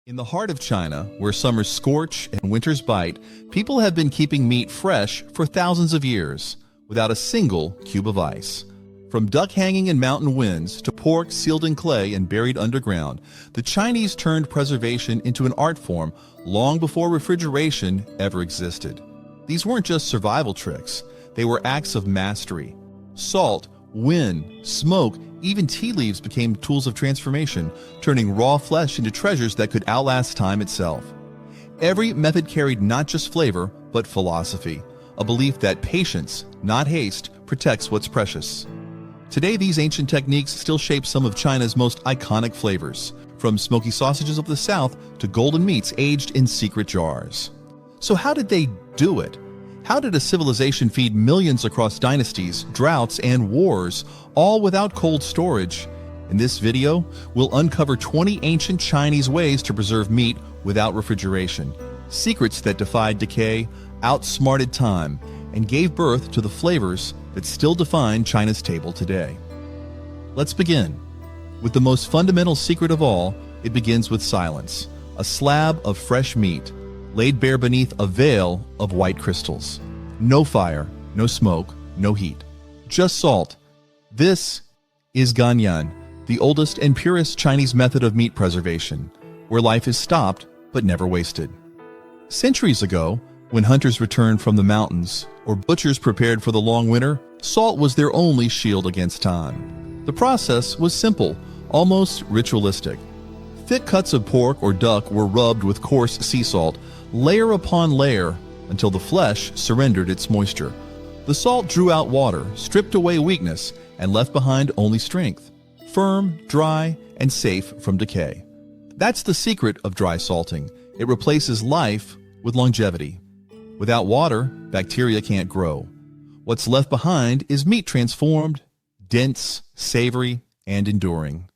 In the heart of China, where summers scorch and winters bite, people have been keeping meat fresh for thousands of years, without a single cube of ice. From duck hanging in mountain winds to pork sealed in clay and buried underground, the Chinese turned preservation into an art form long before refrigeration ever existed. These weren't just survival tricks, they were acts of mastery. Salt, wind, smoke, even tea leaves became tools of transformation, turning raw flesh into treasures that could outlast time itself. Every method carried not just flavor, but philosophy, a belief that patience, not haste, protects what's precious. Today, these ancient techniques still shape some of China's most iconic flavors, from smoky sausages of the South to golden meats aged in secret jars. So how did they do it? How did a civilization feed millions across dynasties, droughts, and wars, all without cold storage? In this video, we'll uncover 20 ancient Chinese ways to preserve meat without refrigeration, secrets that defied decay, outsmarted time, and gave birth to the flavors that still define China's table today. Let's begin. With the most fundamental secret of all, it begins with silence, a slab of fresh meat, laid bare beneath a veil of white crystals. No fire, no smoke, no heat. Just salt. This is ganyan, the oldest and purest Chinese method of meat preservation, where life is stopped but never wasted. Centuries ago, when hunters returned from the mountains or butchers prepared for the long winter, salt was their only shield against time. The process was simple, almost ritualistic. Thick cuts of pork or duck were rubbed with coarse sea salt, layer upon layer, until the flesh surrendered its moisture. The salt drew out water, stripped away weakness, and left behind only strength. Firm, dry, and safe from decay. That's the secret of dry salting. It replaces life with longevity. Without water, bacteria can't grow. What's left behind is meat transformed, dense, savory, and enduring.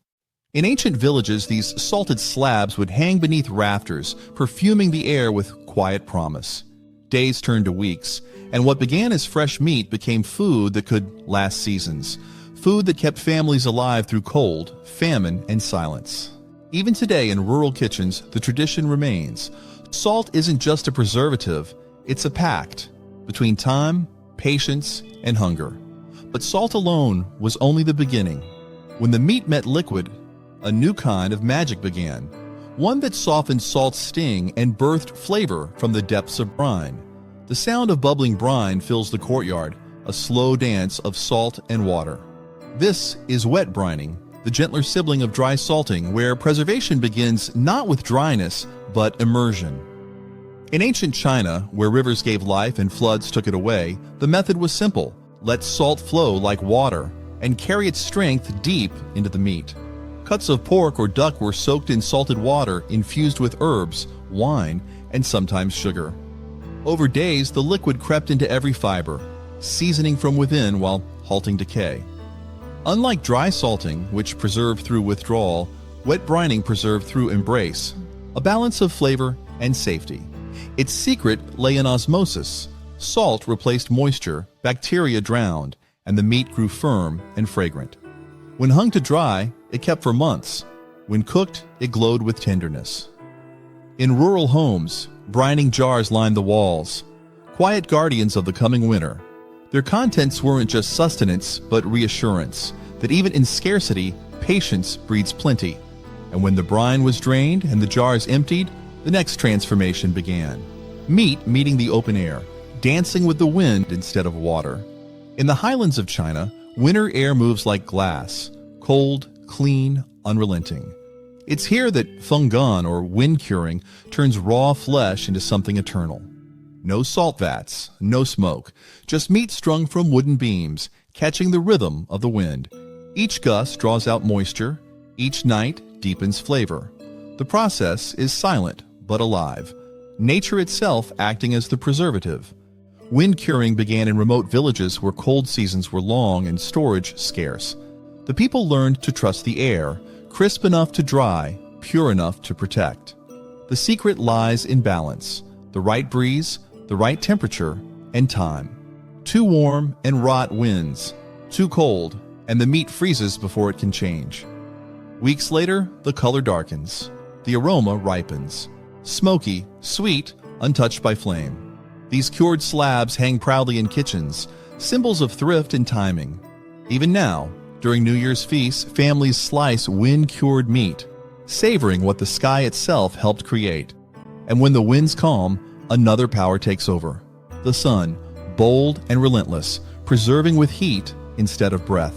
In ancient villages, these salted slabs would hang beneath rafters, perfuming the air with quiet promise. Days turned to weeks, and what began as fresh meat became food that could last seasons. Food that kept families alive through cold, famine, and silence. Even today in rural kitchens, the tradition remains. Salt isn't just a preservative, it's a pact between time, patience, and hunger. But salt alone was only the beginning. When the meat met liquid, a new kind of magic began, one that softened salt's sting and birthed flavor from the depths of brine. The sound of bubbling brine fills the courtyard, a slow dance of salt and water. This is wet brining, the gentler sibling of dry salting, where preservation begins not with dryness, but immersion. In ancient China, where rivers gave life and floods took it away, the method was simple: let salt flow like water and carry its strength deep into the meat. Cuts of pork or duck were soaked in salted water infused with herbs, wine, and sometimes sugar. Over days, the liquid crept into every fiber, seasoning from within while halting decay. Unlike dry salting, which preserved through withdrawal, wet brining preserved through embrace, a balance of flavor and safety. Its secret lay in osmosis. Salt replaced moisture, bacteria drowned, and the meat grew firm and fragrant. When hung to dry, it kept for months. When cooked, it glowed with tenderness. In rural homes, brining jars lined the walls, quiet guardians of the coming winter. Their contents weren't just sustenance, but reassurance that even in scarcity, patience breeds plenty. And when the brine was drained and the jars emptied, the next transformation began. Meat meeting the open air, dancing with the wind instead of water. In the highlands of China, winter air moves like glass, cold, clean, unrelenting. It's here that fenggan, or wind curing, turns raw flesh into something eternal. No salt vats, no smoke, just meat strung from wooden beams, catching the rhythm of the wind. Each gust draws out moisture, each night deepens flavor. The process is silent but alive, nature itself acting as the preservative. Wind curing began in remote villages where cold seasons were long and storage scarce. The people learned to trust the air, crisp enough to dry, pure enough to protect. The secret lies in balance, the right breeze, the right temperature, and time. Too warm and rot wins, too cold, and the meat freezes before it can change. Weeks later, the color darkens. The aroma ripens. Smoky, sweet, untouched by flame. These cured slabs hang proudly in kitchens, symbols of thrift and timing. Even now, during New Year's feasts, families slice wind-cured meat, savoring what the sky itself helped create. And when the winds calm, another power takes over. The sun, bold and relentless, preserving with heat instead of breath.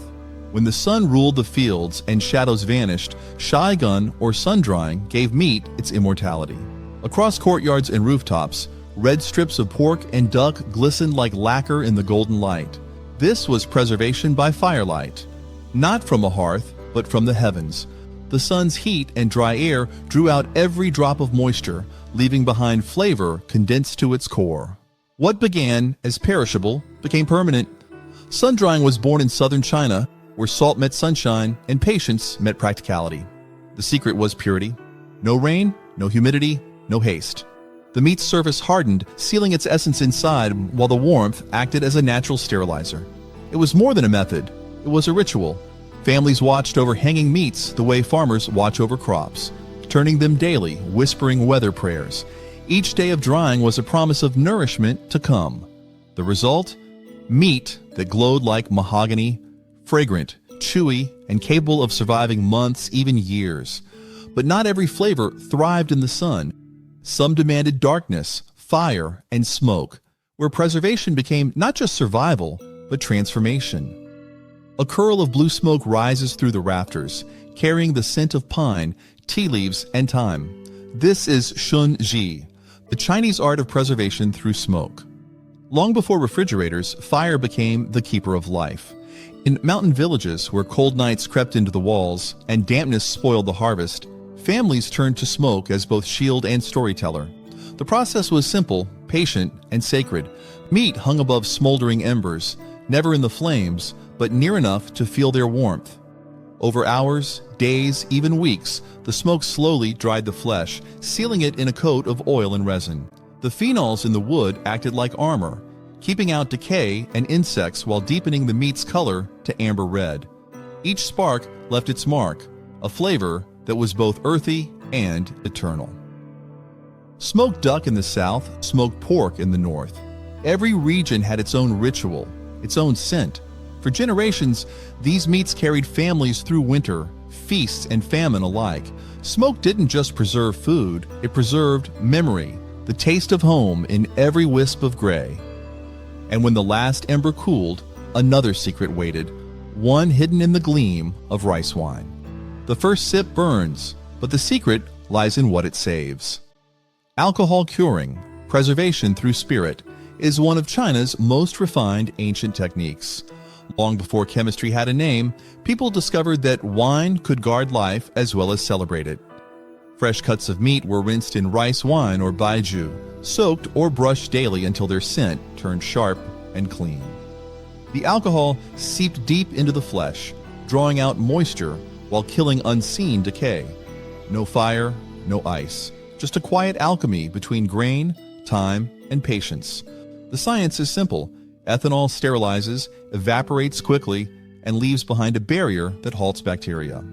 When the sun ruled the fields and shadows vanished, shy gun or sun-drying gave meat its immortality. Across courtyards and rooftops, red strips of pork and duck glistened like lacquer in the golden light. This was preservation by firelight. Not from a hearth, but from the heavens. The sun's heat and dry air drew out every drop of moisture, leaving behind flavor condensed to its core. What began as perishable became permanent. Sun-drying was born in southern China, where salt met sunshine and patience met practicality. The secret was purity. No rain, no humidity, no haste. The meat's surface hardened, sealing its essence inside, while the warmth acted as a natural sterilizer. It was more than a method. It was a ritual. Families watched over hanging meats the way farmers watch over crops, turning them daily, whispering weather prayers. Each day of drying was a promise of nourishment to come. The result? Meat that glowed like mahogany, fragrant, chewy, and capable of surviving months, even years. But not every flavor thrived in the sun. Some demanded darkness, fire, and smoke, where preservation became not just survival, but transformation. A curl of blue smoke rises through the rafters, carrying the scent of pine, tea leaves, and thyme. This is shun ji, the Chinese art of preservation through smoke. Long before refrigerators, fire became the keeper of life. In mountain villages where cold nights crept into the walls and dampness spoiled the harvest, families turned to smoke as both shield and storyteller. The process was simple, patient, and sacred. Meat hung above smoldering embers, never in the flames, but near enough to feel their warmth. Over hours, days, even weeks, the smoke slowly dried the flesh, sealing it in a coat of oil and resin. The phenols in the wood acted like armor, keeping out decay and insects while deepening the meat's color to amber red. Each spark left its mark, a flavor that was both earthy and eternal. Smoked duck in the south, smoked pork in the north. Every region had its own ritual, its own scent. For generations, these meats carried families through winter, feasts and famine alike. Smoke didn't just preserve food, it preserved memory, the taste of home in every wisp of gray. And when the last ember cooled, another secret waited, one hidden in the gleam of rice wine. The first sip burns, but the secret lies in what it saves. Alcohol curing, preservation through spirit, is one of China's most refined ancient techniques. Long before chemistry had a name, people discovered that wine could guard life as well as celebrate it. Fresh cuts of meat were rinsed in rice wine or baijiu, soaked or brushed daily until their scent turned sharp and clean. The alcohol seeped deep into the flesh, drawing out moisture while killing unseen decay. No fire, no ice, just a quiet alchemy between grain, time, and patience. The science is simple. Ethanol sterilizes, evaporates quickly, and leaves behind a barrier that halts bacteria.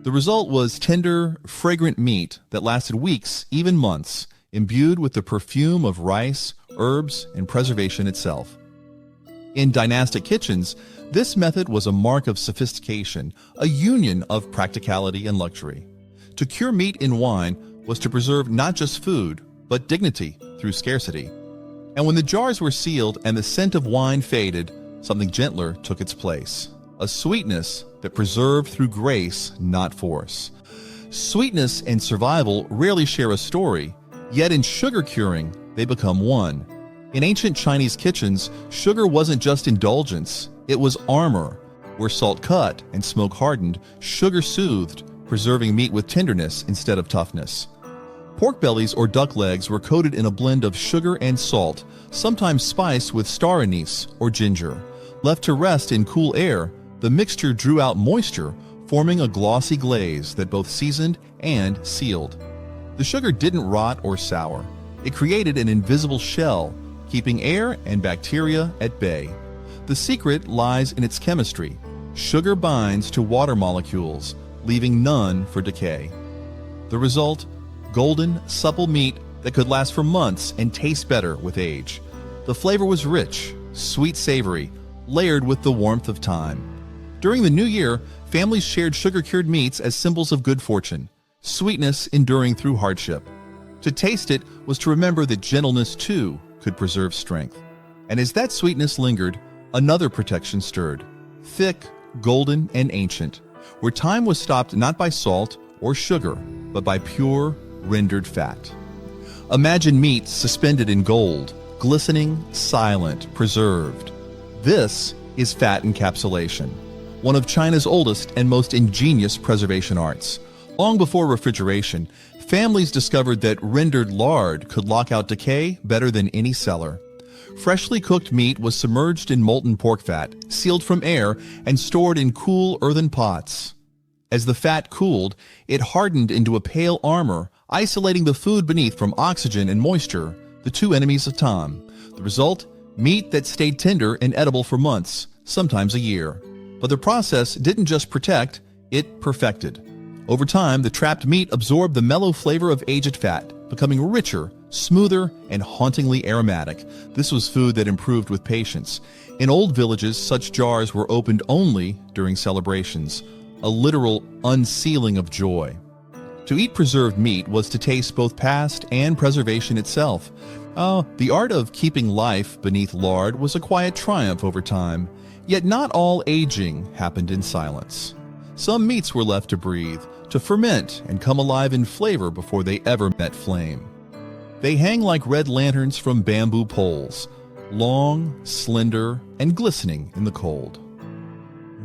The result was tender, fragrant meat that lasted weeks, even months, imbued with the perfume of rice, herbs, and preservation itself. In dynastic kitchens, this method was a mark of sophistication, a union of practicality and luxury. To cure meat in wine was to preserve not just food, but dignity through scarcity. And when the jars were sealed and the scent of wine faded, something gentler took its place. A sweetness that preserved through grace, not force. Sweetness and survival rarely share a story, yet in sugar curing, they become one. In ancient Chinese kitchens, sugar wasn't just indulgence, it was armor. Where salt cut and smoke hardened, sugar soothed, preserving meat with tenderness instead of toughness. Pork bellies or duck legs were coated in a blend of sugar and salt, sometimes spiced with star anise or ginger. Left to rest in cool air, the mixture drew out moisture, forming a glossy glaze that both seasoned and sealed. The sugar didn't rot or sour. It created an invisible shell, keeping air and bacteria at bay. The secret lies in its chemistry. Sugar binds to water molecules, leaving none for decay. The result? Golden, supple meat that could last for months and taste better with age. The flavor was rich, sweet savory, layered with the warmth of time. During the new year, families shared sugar-cured meats as symbols of good fortune, sweetness enduring through hardship. To taste it was to remember that gentleness, too, could preserve strength. And as that sweetness lingered, another protection stirred, thick, golden, and ancient, where time was stopped not by salt or sugar, but by pure, rendered fat. Imagine meat suspended in gold, glistening, silent, preserved. This is fat encapsulation, one of China's oldest and most ingenious preservation arts. Long before refrigeration, families discovered that rendered lard could lock out decay better than any cellar. Freshly cooked meat was submerged in molten pork fat, sealed from air, and stored in cool earthen pots. As the fat cooled, it hardened into a pale armor, isolating the food beneath from oxygen and moisture, the two enemies of time. The result? Meat that stayed tender and edible for months, sometimes a year. But the process didn't just protect, it perfected. Over time, the trapped meat absorbed the mellow flavor of aged fat, becoming richer, smoother, and hauntingly aromatic. This was food that improved with patience. In old villages, such jars were opened only during celebrations, a literal unsealing of joy. To eat preserved meat was to taste both past and preservation itself. The art of keeping life beneath lard was a quiet triumph over time, yet not all aging happened in silence. Some meats were left to breathe, to ferment and come alive in flavor before they ever met flame. They hang like red lanterns from bamboo poles, long, slender, and glistening in the cold.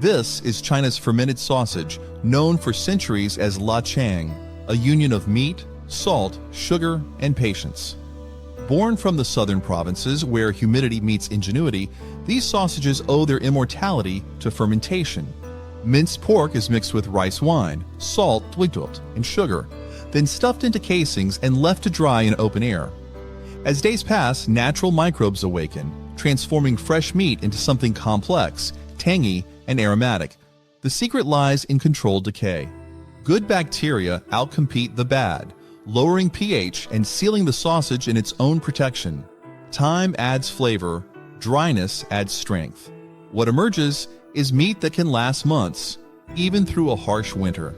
This is China's fermented sausage, known for centuries as la chang, a union of meat, salt, sugar, and patience. Born from the southern provinces where humidity meets ingenuity, these sausages owe their immortality to fermentation. Minced pork is mixed with rice wine, salt, and sugar, then stuffed into casings and left to dry in open air. As days pass, natural microbes awaken, transforming fresh meat into something complex, tangy, and aromatic. The secret lies in controlled decay. Good bacteria outcompete the bad, lowering pH and sealing the sausage in its own protection. Time adds flavor, dryness adds strength. What emerges is meat that can last months, even through a harsh winter.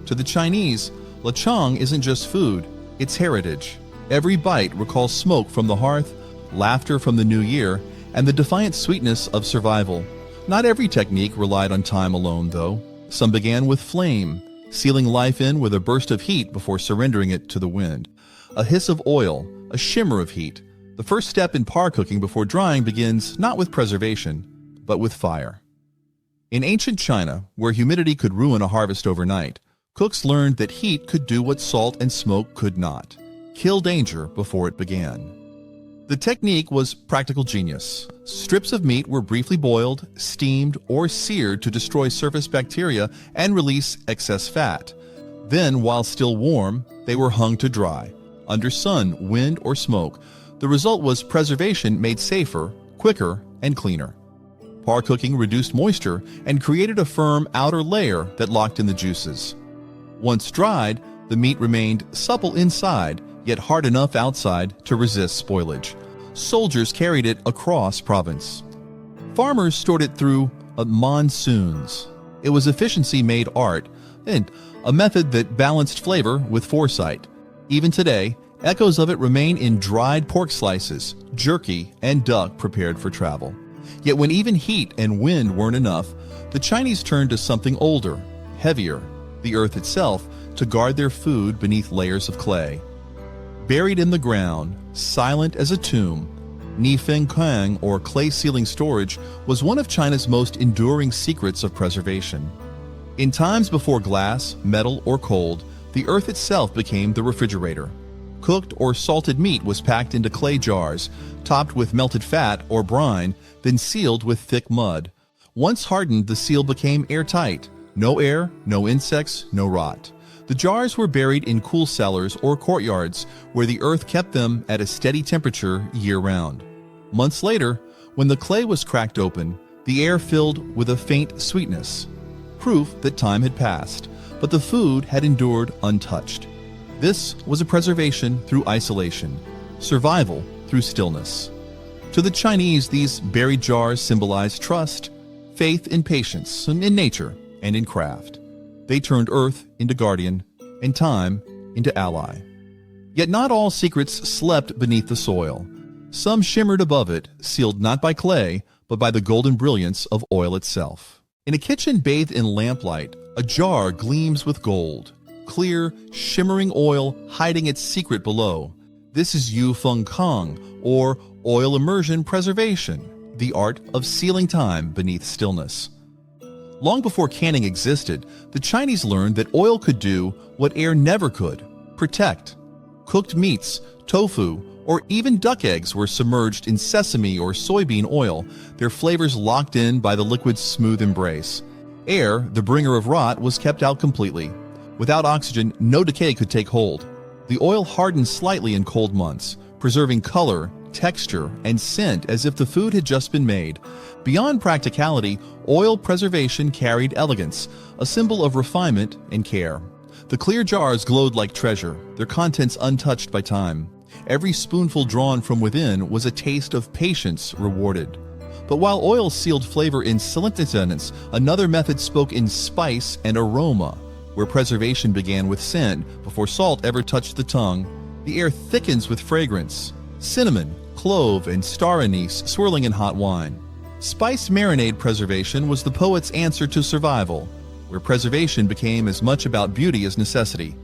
To the Chinese, lechong isn't just food, it's heritage. Every bite recalls smoke from the hearth, laughter from the new year, and the defiant sweetness of survival. Not every technique relied on time alone, though. Some began with flame, sealing life in with a burst of heat before surrendering it to the wind. A hiss of oil, a shimmer of heat. The first step in par cooking before drying begins not with preservation, but with fire. In ancient China, where humidity could ruin a harvest overnight, cooks learned that heat could do what salt and smoke could not: kill danger before it began. The technique was practical genius. Strips of meat were briefly boiled, steamed, or seared to destroy surface bacteria and release excess fat. Then, while still warm, they were hung to dry, under sun, wind, or smoke. The result was preservation made safer, quicker, and cleaner. Par cooking reduced moisture and created a firm outer layer that locked in the juices. Once dried, the meat remained supple inside, yet hard enough outside to resist spoilage. Soldiers carried it across province. Farmers stored it through monsoons. It was efficiency made art, and a method that balanced flavor with foresight. Even today, echoes of it remain in dried pork slices, jerky, and duck prepared for travel. Yet when even heat and wind weren't enough, the Chinese turned to something older, heavier, the earth itself, to guard their food beneath layers of clay. Buried in the ground, silent as a tomb, Nifengkang, or clay ceiling storage, was one of China's most enduring secrets of preservation. In times before glass, metal, or cold, the earth itself became the refrigerator. Cooked or salted meat was packed into clay jars, topped with melted fat or brine, then sealed with thick mud. Once hardened, the seal became airtight. No air, no insects, no rot. The jars were buried in cool cellars or courtyards where the earth kept them at a steady temperature year-round. Months later, when the clay was cracked open, the air filled with a faint sweetness, proof that time had passed, but the food had endured untouched. This was a preservation through isolation, survival through stillness. To the Chinese, these buried jars symbolized trust, faith in patience, in nature, and in craft. They turned earth into guardian and time into ally. Yet not all secrets slept beneath the soil. Some shimmered above it, sealed not by clay, but by the golden brilliance of oil itself. In a kitchen bathed in lamplight, a jar gleams with gold, clear, shimmering oil hiding its secret below. This is Yu Feng Kong, or oil immersion preservation, the art of sealing time beneath stillness. Long before canning existed, the Chinese learned that oil could do what air never could: protect. Cooked meats, tofu, or even duck eggs were submerged in sesame or soybean oil, their flavors locked in by the liquid's smooth embrace. Air, the bringer of rot, was kept out completely. Without oxygen, no decay could take hold. The oil hardened slightly in cold months, preserving color, texture, and scent as if the food had just been made. Beyond practicality, oil preservation carried elegance, a symbol of refinement and care. The clear jars glowed like treasure, their contents untouched by time. Every spoonful drawn from within was a taste of patience rewarded. But while oil sealed flavor in salinity, another method spoke in spice and aroma. Where preservation began with scent before salt ever touched the tongue, the air thickens with fragrance. Cinnamon, clove, and star anise swirling in hot wine. Spiced marinade preservation was the poet's answer to survival, where preservation became as much about beauty as necessity.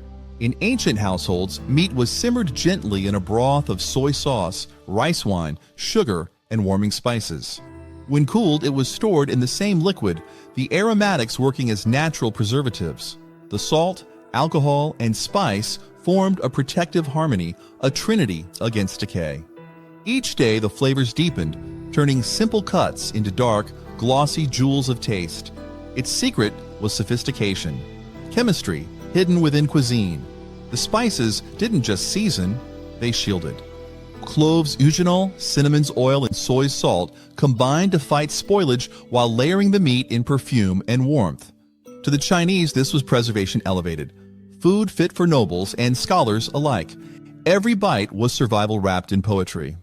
In ancient households, meat was simmered gently in a broth of soy sauce, rice wine, sugar, and warming spices. When cooled, it was stored in the same liquid, the aromatics working as natural preservatives. The salt, alcohol, and spice formed a protective harmony, a trinity against decay. Each day, the flavors deepened, turning simple cuts into dark, glossy jewels of taste. Its secret was sophistication, chemistry hidden within cuisine. The spices didn't just season, they shielded. Cloves, eugenol, cinnamon's oil, and soy salt combined to fight spoilage while layering the meat in perfume and warmth. To the Chinese, this was preservation elevated, food fit for nobles and scholars alike. Every bite was survival wrapped in poetry.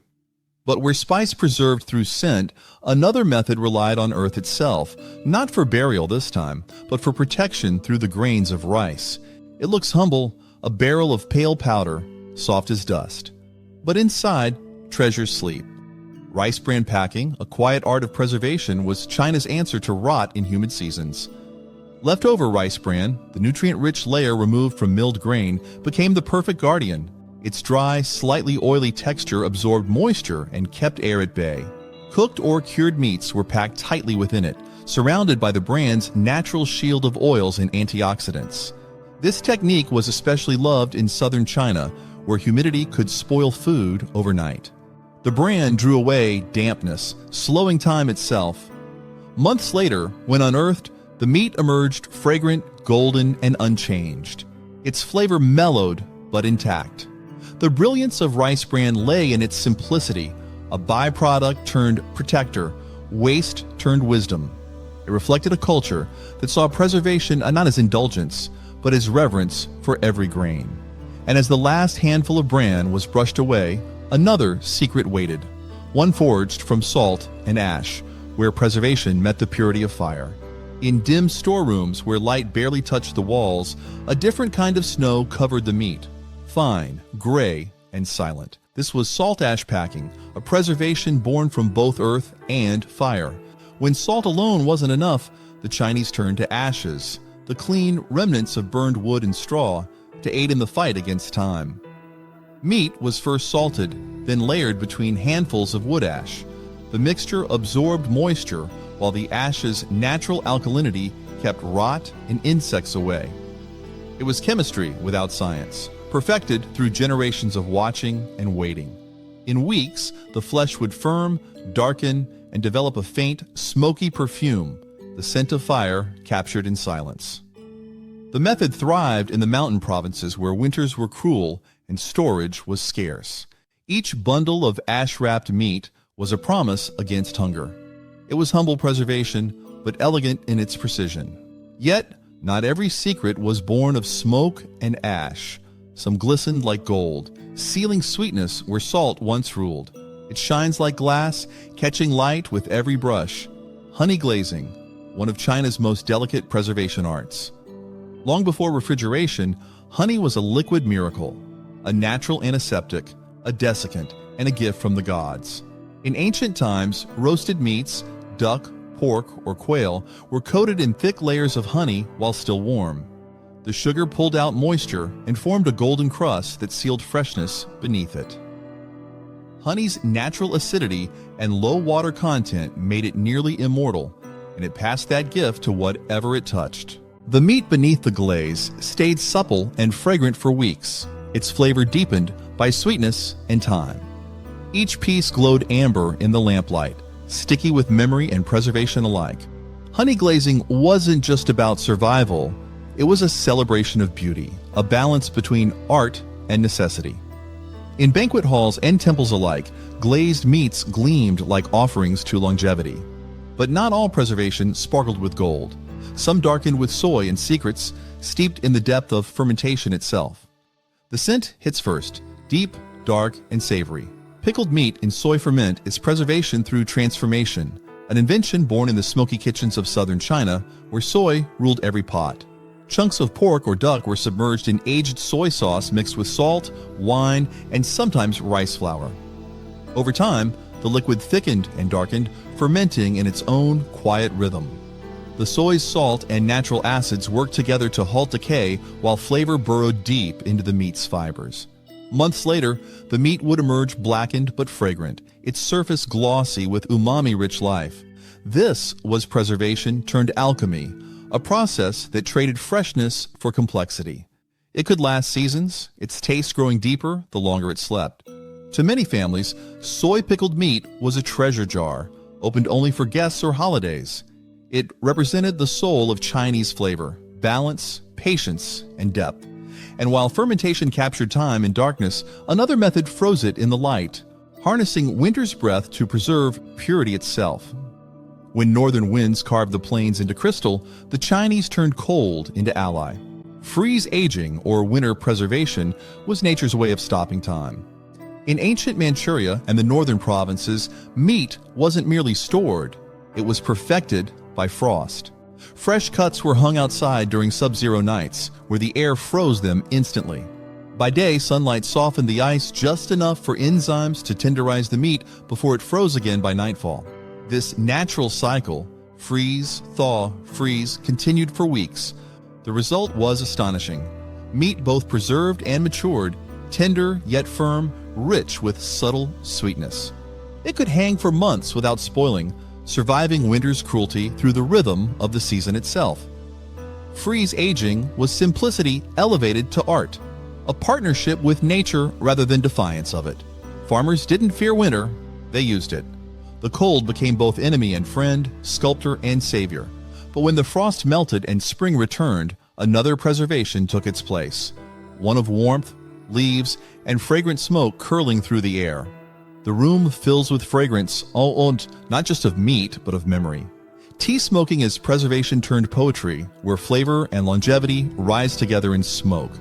But where spice preserved through scent, another method relied on earth itself, not for burial this time, but for protection through the grains of rice. It looks humble, a barrel of pale powder, soft as dust. But inside, treasures sleep. Rice bran packing, a quiet art of preservation, was China's answer to rot in humid seasons. Leftover rice bran, the nutrient-rich layer removed from milled grain, became the perfect guardian. Its dry, slightly oily texture absorbed moisture and kept air at bay. Cooked or cured meats were packed tightly within it, surrounded by the bran's natural shield of oils and antioxidants. This technique was especially loved in southern China, where humidity could spoil food overnight. The bran drew away dampness, slowing time itself. Months later, when unearthed, the meat emerged fragrant, golden, and unchanged. Its flavor mellowed, but intact. The brilliance of rice bran lay in its simplicity, a byproduct turned protector, waste turned wisdom. It reflected a culture that saw preservation not as indulgence, but as reverence for every grain. And as the last handful of bran was brushed away, another secret waited, one forged from salt and ash, where preservation met the purity of fire. In dim storerooms where light barely touched the walls, a different kind of snow covered the meat, fine, gray, and silent. This was salt ash packing, a preservation born from both earth and fire. When salt alone wasn't enough, the Chinese turned to ashes, the clean remnants of burned wood and straw, to aid in the fight against time. Meat was first salted, then layered between handfuls of wood ash. The mixture absorbed moisture, while the ash's natural alkalinity kept rot and insects away. It was chemistry without science, perfected through generations of watching and waiting. In weeks, the flesh would firm, darken, and develop a faint, smoky perfume, the scent of fire captured in silence. The method thrived in the mountain provinces where winters were cruel and storage was scarce. Each bundle of ash-wrapped meat was a promise against hunger. It was humble preservation, but elegant in its precision. Yet, not every secret was born of smoke and ash. Some glistened like gold, sealing sweetness where salt once ruled. It shines like glass, catching light with every brush. Honey glazing, one of China's most delicate preservation arts. Long before refrigeration, honey was a liquid miracle, a natural antiseptic, a desiccant, and a gift from the gods. In ancient times, roasted meats, duck, pork, or quail, were coated in thick layers of honey while still warm. The sugar pulled out moisture and formed a golden crust that sealed freshness beneath it. Honey's natural acidity and low water content made it nearly immortal, and it passed that gift to whatever it touched. The meat beneath the glaze stayed supple and fragrant for weeks, its flavor deepened by sweetness and time. Each piece glowed amber in the lamplight, sticky with memory and preservation alike. Honey glazing wasn't just about survival, it was a celebration of beauty, a balance between art and necessity. In banquet halls and temples alike, glazed meats gleamed like offerings to longevity. But not all preservation sparkled with gold. Some darkened with soy and secrets, steeped in the depth of fermentation itself. The scent hits first, deep, dark, and savory. Pickled meat in soy ferment is preservation through transformation, an invention born in the smoky kitchens of southern China, where soy ruled every pot. Chunks of pork or duck were submerged in aged soy sauce mixed with salt, wine, and sometimes rice flour. Over time, the liquid thickened and darkened, fermenting in its own quiet rhythm. The soy's salt and natural acids worked together to halt decay while flavor burrowed deep into the meat's fibers. Months later, the meat would emerge blackened but fragrant, its surface glossy with umami-rich life. This was preservation turned alchemy, a process that traded freshness for complexity. It could last seasons, its taste growing deeper the longer it slept. To many families, soy-pickled meat was a treasure jar, opened only for guests or holidays. It represented the soul of Chinese flavor, balance, patience, and depth. And while fermentation captured time in darkness, another method froze it in the light, harnessing winter's breath to preserve purity itself. When northern winds carved the plains into crystal, the Chinese turned cold into ally. Freeze aging, or winter preservation, was nature's way of stopping time. In ancient Manchuria and the northern provinces, meat wasn't merely stored, it was perfected by frost. Fresh cuts were hung outside during sub-zero nights, where the air froze them instantly. By day, sunlight softened the ice just enough for enzymes to tenderize the meat before it froze again by nightfall. This natural cycle, freeze, thaw, freeze, continued for weeks. The result was astonishing. Meat both preserved and matured, tender yet firm, rich with subtle sweetness. It could hang for months without spoiling, surviving winter's cruelty through the rhythm of the season itself. Freeze aging was simplicity elevated to art, a partnership with nature rather than defiance of it. Farmers didn't fear winter, they used it. The cold became both enemy and friend, sculptor and savior. But when the frost melted and spring returned, another preservation took its place. One of warmth, leaves, and fragrant smoke curling through the air. The room fills with fragrance, not just of meat, but of memory. Tea smoking is preservation turned poetry, where flavor and longevity rise together in smoke.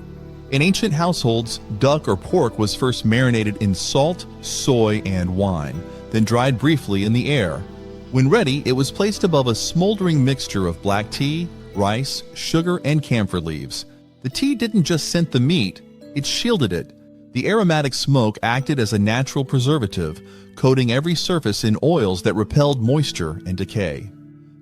In ancient households, duck or pork was first marinated in salt, soy, and wine, then dried briefly in the air. When ready, it was placed above a smoldering mixture of black tea, rice, sugar, and camphor leaves. The tea didn't just scent the meat, it shielded it. The aromatic smoke acted as a natural preservative, coating every surface in oils that repelled moisture and decay.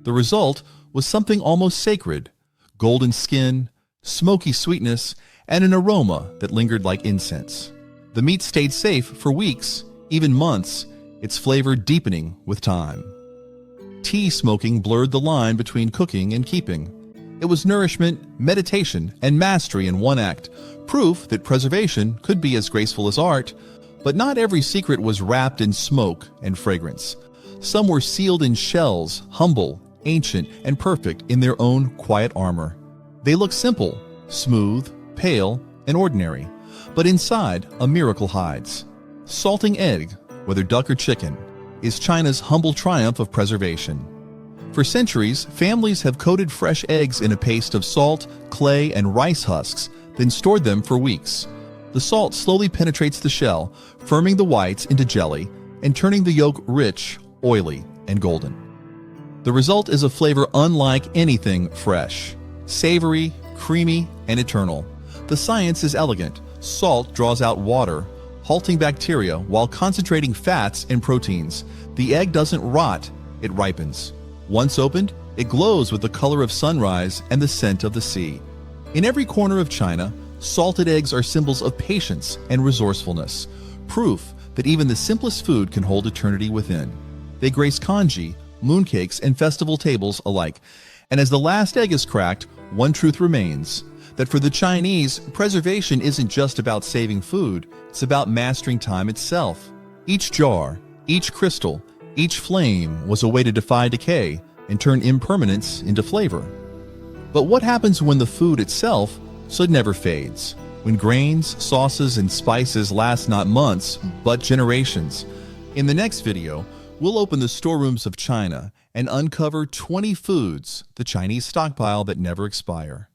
The result was something almost sacred: golden skin, smoky sweetness, and an aroma that lingered like incense. The meat stayed safe for weeks, even months, its flavor deepening with time. Tea smoking blurred the line between cooking and keeping. It was nourishment, meditation, and mastery in one act, proof that preservation could be as graceful as art. But not every secret was wrapped in smoke and fragrance. Some were sealed in shells, humble, ancient, and perfect in their own quiet armor. They looked simple, smooth, pale, and ordinary, but inside a miracle hides. Salting egg, whether duck or chicken, is China's humble triumph of preservation. For centuries, families have coated fresh eggs in a paste of salt, clay, and rice husks, then stored them for weeks. The salt slowly penetrates the shell, firming the whites into jelly and turning the yolk rich, oily, and golden. The result is a flavor unlike anything fresh. Savory, creamy, and eternal. The science is elegant. Salt draws out water, halting bacteria while concentrating fats and proteins. The egg doesn't rot, it ripens. Once opened, it glows with the color of sunrise and the scent of the sea. In every corner of China, salted eggs are symbols of patience and resourcefulness, proof that even the simplest food can hold eternity within. They grace congee, mooncakes, and festival tables alike. And as the last egg is cracked, one truth remains, that for the Chinese, preservation isn't just about saving food, it's about mastering time itself. Each jar, each crystal, each flame was a way to defy decay and turn impermanence into flavor. But what happens when the food itself never fades? When grains, sauces, and spices last not months, but generations? In the next video, we'll open the storerooms of China and uncover 20 foods, the Chinese stockpile that never expire.